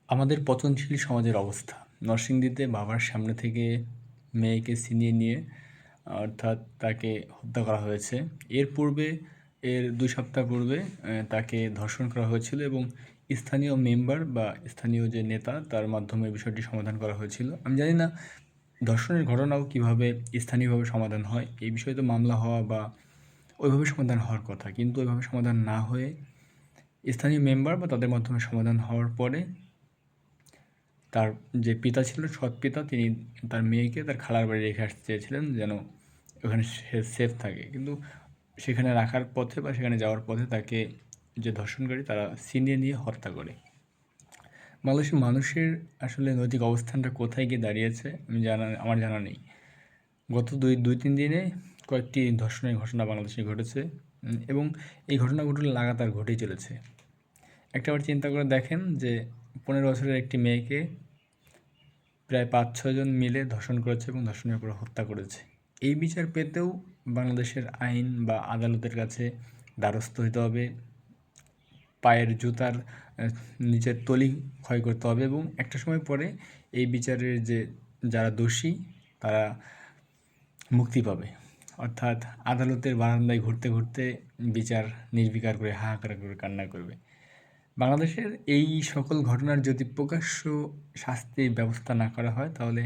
আমাদের পতনশীল সমাজের অবস্থা। নরসিংদীতে বাবার সামনে থেকে মেয়েকে ছিনিয়ে নিয়ে অর্থাৎ তাকে হত্যা করা হয়েছে। এর পূর্বে এর ২ সপ্তাহ পূর্বে তাকে ধর্ষণ করা হয়েছিল এবং স্থানীয় মেম্বার বা স্থানীয় যে নেতা তার মাধ্যমে বিষয়টি সমাধান করা হয়েছিল। আমি জানি না ধর্ষণের ঘটনাও কীভাবে স্থানীয়ভাবে সমাধান হয়। এই বিষয়ে তো মামলা হওয়া বা ওইভাবে সমাধান হওয়ার কথা। কিন্তু ওইভাবে সমাধান না হয়ে স্থানীয় মেম্বার বা তাদের মাধ্যমে সমাধান হওয়ার পরে তার যে পিতা ছিল, সৎ পিতা, তিনি তার মেয়েকে তার খালার বাড়ি রেখে আসতে চেয়েছিলেন যেন ওখানে সে সেফ থাকে। কিন্তু সেখানে রাখার পথে বা সেখানে যাওয়ার পথে তাকে যে ধর্ষণকারী তারা ছিনিয়ে নিয়ে হত্যা করে। বাংলাদেশের মানুষের আসলে নৈতিক অবস্থানটা কোথায় গিয়ে দাঁড়িয়েছে আমার জানা নেই। গত ২-৩ দিনে কয়েকটি ধর্ষণের ঘটনা বাংলাদেশে ঘটেছে এবং এই ঘটনাগুলো লাগাতার ঘটেই চলেছে। একটাবার চিন্তা করে দেখেন যে ১৫ বছরের একটি মেয়েকে প্রায় ৫-৬ জন মিলে ধর্ষণ করেছে এবং ধর্ষণের পর হত্যা করেছে। এই বিচার পেতেও বাংলাদেশের আইন বা আদালতের কাছে দ্বারস্থ হইতে হবে, পায়ের জুতার নিচের তলি ক্ষয় করতে হবে এবং একটা সময় পরে এই বিচারের যারা দোষী তারা মুক্তি পাবে। অর্থাৎ আদালতের বারান্দায় ঘুরতে ঘুরতে বিচার নির্বিকার করে হাহাকার করে কান্না করবে। বাংলাদেশের এই সকল ঘটনার যদি প্রকাশ্য শাস্তির ব্যবস্থা না করা হয় তাহলে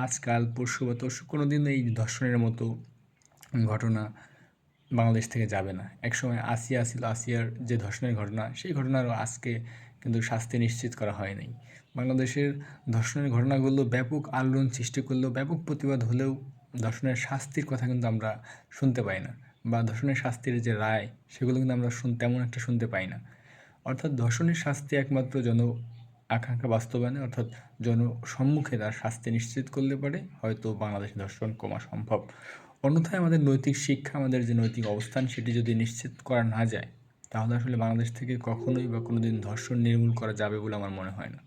আজ, কাল, পরশু বা তরশু কোনো দিন এই ধর্ষণের মতো ঘটনা বাংলাদেশ থেকে যাবে না। একসময় আসিয়া ছিল, আসিয়ার যে ধর্ষণের ঘটনা, সেই ঘটনারও আজকে কিন্তু শাস্তি নিশ্চিত করা হয় নাই। বাংলাদেশের ধর্ষণের ঘটনাগুলো ব্যাপক আলোড়ন সৃষ্টি করলেও, ব্যাপক প্রতিবাদ হলেও ধর্ষণের শাস্তির কথা কিন্তু আমরা শুনতে পাই না, বা ধর্ষণের শাস্তির যে রায় সেগুলো কিন্তু আমরা তেমন একটা শুনতে পাই না। অর্থাৎ ধর্ষণের শাস্তি একমাত্র আকাঙ্ক্ষা বাস্তবায়নে অর্থাৎ জনসম্মুখে তার শাস্তি নিশ্চিত করলে পারে হয়তো বাংলাদেশে ধর্ষণ কমা সম্ভব। অন্যথায় আমাদের নৈতিক শিক্ষা, আমাদের যে নৈতিক অবস্থান সেটি যদি নিশ্চিত করা না যায় তাহলে আসলে বাংলাদেশ থেকে কখনোই বা কোনো দিন ধর্ষণ নির্মূল করা যাবে বলে আমার মনে হয় না।